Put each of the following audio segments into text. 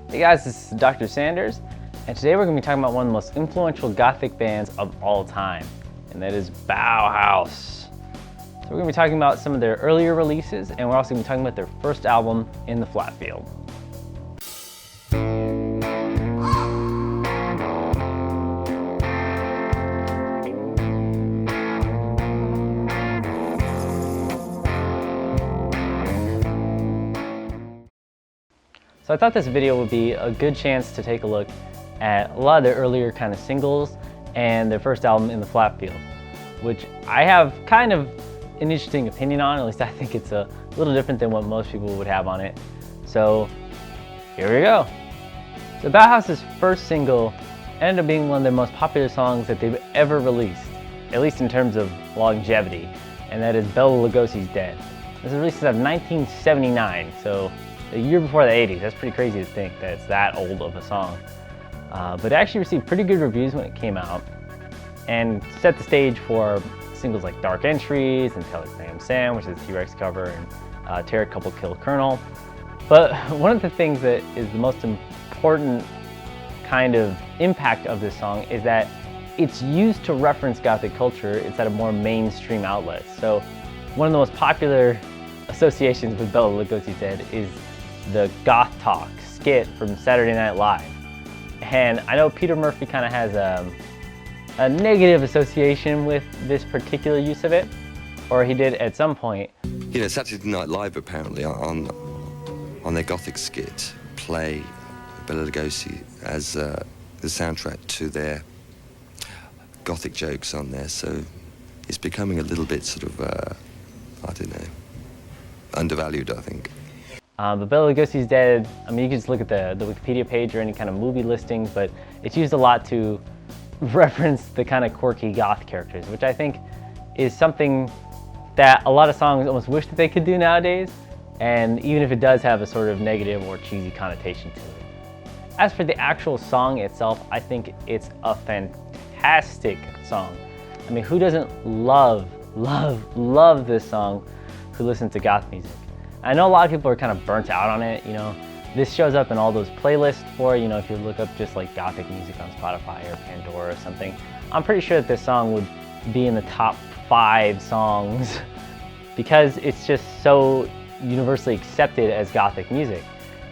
Hey guys, this is Dr.Sanders, and today we're going to be talking about one of the most influential Gothic bands of all time, and that is Bauhaus. So we're going to be talking about some of their earlier releases, and we're also going to be talking about their first album, In the Flat Field. So I thought this video would be a good chance to take a look at a lot of their earlier kind of singles and their first album, In the Flat Field, which I have kind of an interesting opinion on. At least I think it's a little different than what most people would have on it. So here we go. So Bauhaus' first single ended up being one of their most popular songs that they've ever released, at least in terms of longevity, and that is Bela Lugosi's Dead. This was released in 1979, so a year before the 80s. That's pretty crazy to think that it's that old of a song. But it actually received pretty good reviews when it came out and set the stage for singles like Dark Entries and Telegram Sam, which is a T-Rex cover, and Tear a Couple Kill Colonel. But one of the things that is the most important kind of impact of this song is that it's used to reference Gothic culture. It's at a more mainstream outlet. So one of the most popular associations with Bela Lugosi's Dead is the Goth Talk skit from Saturday Night Live. And I know Peter Murphy kind of has a negative association with this particular use of it, or he did at some point. You know, Saturday Night Live apparently on their Gothic skit play Bela Lugosi as the soundtrack to their Gothic jokes on there, so it's becoming a little bit sort of, I don't know, undervalued, I think. But Bela Lugosi's Dead, I mean, you can just look at the Wikipedia page or any kind of movie listings, but it's used a lot to reference the kind of quirky goth characters, which I think is something that a lot of songs almost wish that they could do nowadays, and even if it does have a sort of negative or cheesy connotation to it. As for the actual song itself, I think it's a fantastic song. I mean, who doesn't love this song who listens to goth music? I know a lot of people are kind of burnt out on it, you know. This shows up in all those playlists for, you know, if you look up just like Gothic music on Spotify or Pandora or something. I'm pretty sure that this song would be in the top 5 songs because it's just so universally accepted as Gothic music.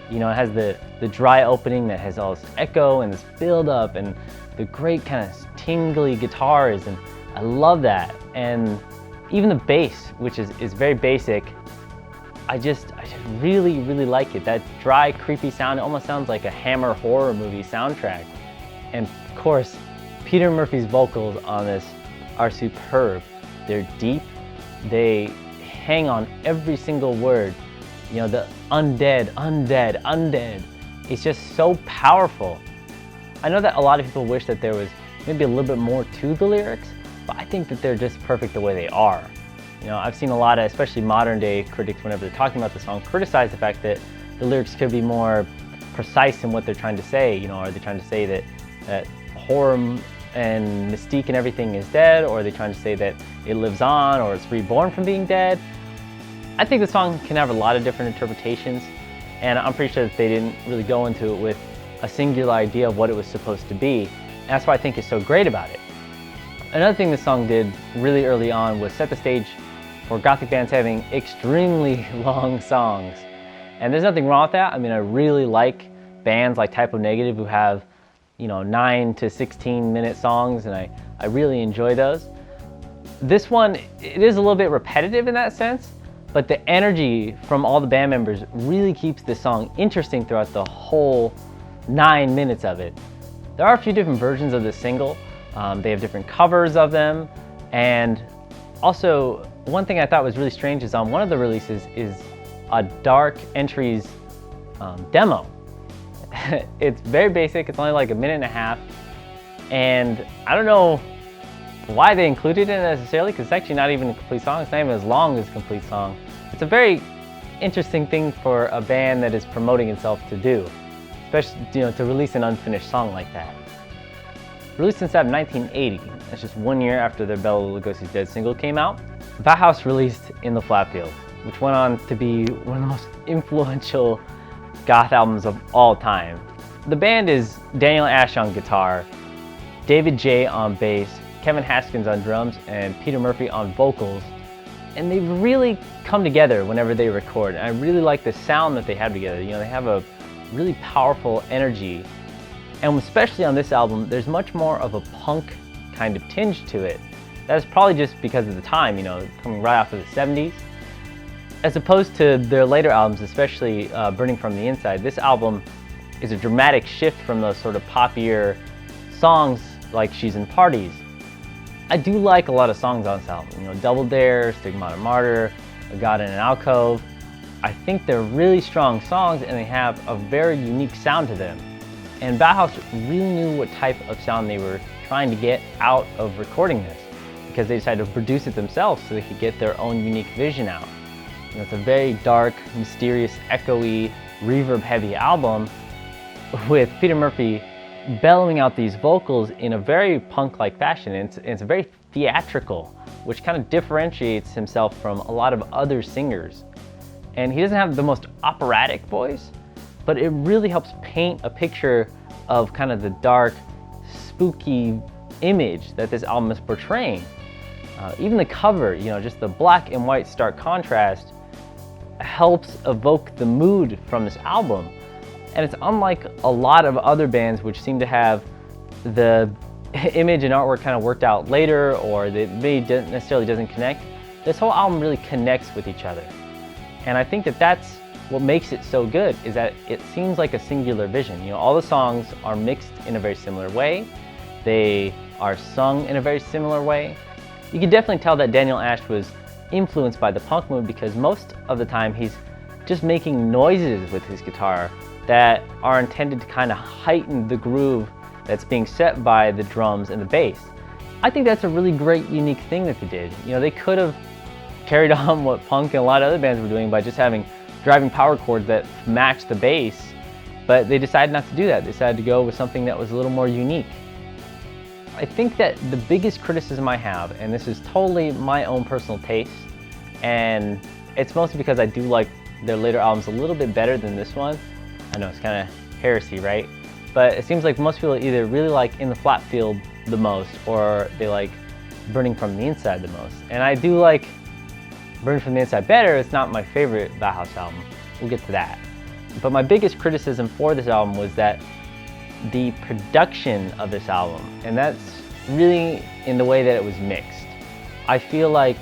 You know, it has the dry opening that has all this echo and this build up and the great kind of tingly guitars, and I love that. And even the bass, which is very basic, I just really like it. That dry, creepy sound, it almost sounds like a Hammer horror movie soundtrack. And of course, Peter Murphy's vocals on this are superb. They're deep, they hang on every single word. You know, the undead, undead, undead. It's just so powerful. I know that a lot of people wish that there was maybe a little bit more to the lyrics, but I think that they're just perfect the way they are. You know, I've seen a lot of, especially modern day critics, whenever they're talking about the song, criticize the fact that the lyrics could be more precise in what they're trying to say. You know, are they trying to say that horror and mystique and everything is dead, or are they trying to say that it lives on, or it's reborn from being dead? I think the song can have a lot of different interpretations, and I'm pretty sure that they didn't really go into it with a singular idea of what it was supposed to be. And that's what I think is so great about it. Another thing the song did really early on was set the stage for Gothic bands having extremely long songs. And there's nothing wrong with that. I mean, I really like bands like Type O Negative who have, you know, 9 to 16 minute songs, and I really enjoy those. This one, it is a little bit repetitive in that sense, but the energy from all the band members really keeps this song interesting throughout the whole 9 minutes of it. There are a few different versions of this single. They have different covers of them, and also one thing I thought was really strange is on one of the releases is a Dark Entries demo. It's very basic, it's only like a minute and a half, and I don't know why they included it necessarily, because it's actually not even a complete song. It's not even as long as a complete song. It's a very interesting thing for a band that is promoting itself to do, especially, you know, to release an unfinished song like that. Released in 1980, that's just 1 year after their Bela Lugosi's Dead single came out, Bauhaus released In the Flat Field, which went on to be one of the most influential goth albums of all time. The band is Daniel Ash on guitar, David J on bass, Kevin Haskins on drums, and Peter Murphy on vocals. And they really come together whenever they record. And I really like the sound that they have together. You know, they have a really powerful energy. And especially on this album, there's much more of a punk kind of tinge to it. That's probably just because of the time, you know, coming right off of the 70s. As opposed to their later albums, especially Burning from the Inside, this album is a dramatic shift from those sort of poppier songs like She's in Parties. I do like a lot of songs on this album, you know, Double Dare, Stigmata Martyr, A God in an Alcove. I think they're really strong songs and they have a very unique sound to them. And Bauhaus really knew what type of sound they were trying to get out of recording this, because they decided to produce it themselves so they could get their own unique vision out. You know, it's a very dark, mysterious, echoey, reverb-heavy album with Peter Murphy bellowing out these vocals in a very punk-like fashion. It's very theatrical, which kind of differentiates himself from a lot of other singers. And he doesn't have the most operatic voice, but it really helps paint a picture of kind of the dark, spooky image that this album is portraying. Even the cover, you know, just the black and white stark contrast helps evoke the mood from this album. And it's unlike a lot of other bands which seem to have the image and artwork kind of worked out later, or that maybe necessarily doesn't connect. This whole album really connects with each other. And I think that that's what makes it so good, is that it seems like a singular vision. You know, all the songs are mixed in a very similar way. They are sung in a very similar way. You can definitely tell that Daniel Ash was influenced by the punk mood, because most of the time he's just making noises with his guitar that are intended to kind of heighten the groove that's being set by the drums and the bass. I think that's a really great, unique thing that they did. You know, they could have carried on what punk and a lot of other bands were doing by just having driving power chords that match the bass, but they decided not to do that. They decided to go with something that was a little more unique. I think that the biggest criticism I have, and this is totally my own personal taste, and it's mostly because I do like their later albums a little bit better than this one. I know it's kind of heresy, right? But it seems like most people either really like In the Flat Field the most, or they like Burning from the Inside the most. And I do like Burning from the Inside better. It's not my favorite Bauhaus album. We'll get to that. But my biggest criticism for this album was that the production of this album, and that's really in the way that it was mixed. I feel like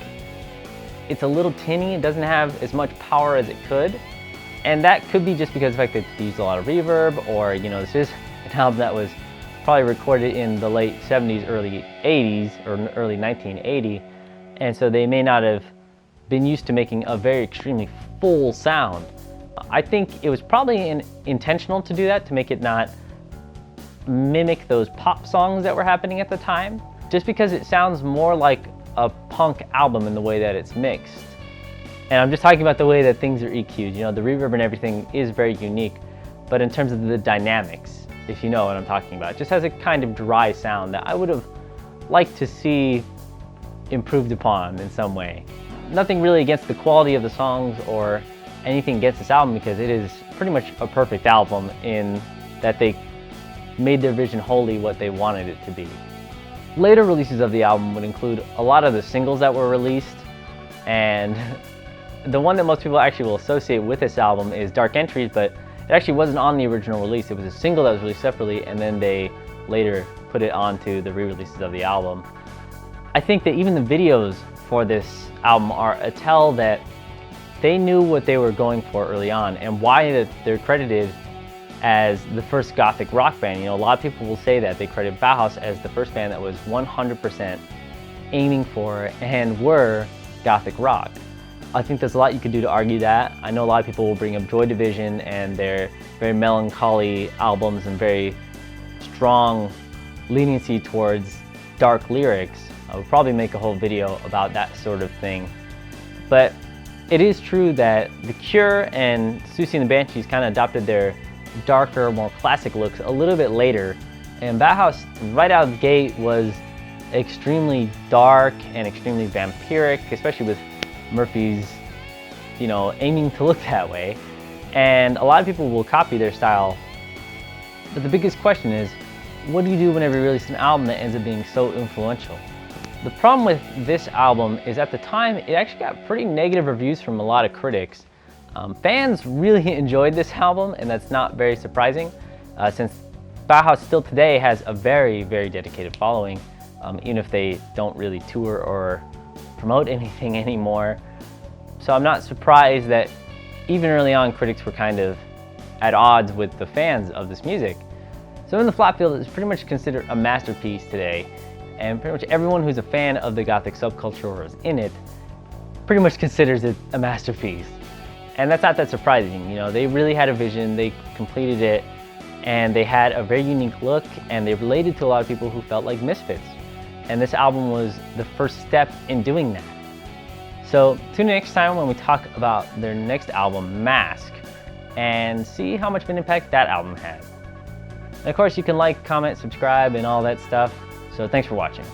it's a little tinny. It doesn't have as much power as it could. And that could be just because of the fact that they used a lot of reverb, or, you know, this is an album that was probably recorded in the late 70s, early 80s, or early 1980. And so they may not have been used to making a very extremely full sound. I think it was probably intentional to do that, to make it not mimic those pop songs that were happening at the time, just because it sounds more like a punk album in the way that it's mixed. And I'm just talking about the way that things are EQ'd. You know, the reverb and everything is very unique, but in terms of the dynamics, if you know what I'm talking about, it just has a kind of dry sound that I would have liked to see improved upon in some way. Nothing really against the quality of the songs or anything against this album, because it is pretty much a perfect album in that they made their vision wholly what they wanted it to be. Later releases of the album would include a lot of the singles that were released, and the one that most people actually will associate with this album is Dark Entries, but it actually wasn't on the original release. It was a single that was released separately, and then they later put it onto the re-releases of the album. I think that even the videos for this album are a tell that they knew what they were going for early on, and why they're credited as the first gothic rock band. You know, a lot of people will say that they credit Bauhaus as the first band that was 100% aiming for and were gothic rock. I think there's a lot you could do to argue that. I know a lot of people will bring up Joy Division and their very melancholy albums and very strong leniency towards dark lyrics. I would probably make a whole video about that sort of thing. But it is true that The Cure and Susie and the Banshees kind of adopted their darker, more classic looks a little bit later. And Bauhaus, right out of the gate, was extremely dark and extremely vampiric, especially with Murphy's, you know, aiming to look that way. and a lot of people will copy their style. But the biggest question is, what do you do whenever you release an album that ends up being so influential? The problem with this album is at the time, it actually got pretty negative reviews from a lot of critics. Fans really enjoyed this album, and that's not very surprising, since Bauhaus still today has a very, very dedicated following, even if they don't really tour or promote anything anymore. So I'm not surprised that even early on, critics were kind of at odds with the fans of this music. So In the Flop Field is pretty much considered a masterpiece today, and pretty much everyone who's a fan of the Gothic subculture or is in it pretty much considers it a masterpiece. And that's not that surprising. You know, they really had a vision, they completed it, and they had a very unique look, and they related to a lot of people who felt like misfits. And this album was the first step in doing that. So tune in next time when we talk about their next album, Mask, and see how much of an impact that album had. And of course, you can like, comment, subscribe, and all that stuff. So thanks for watching.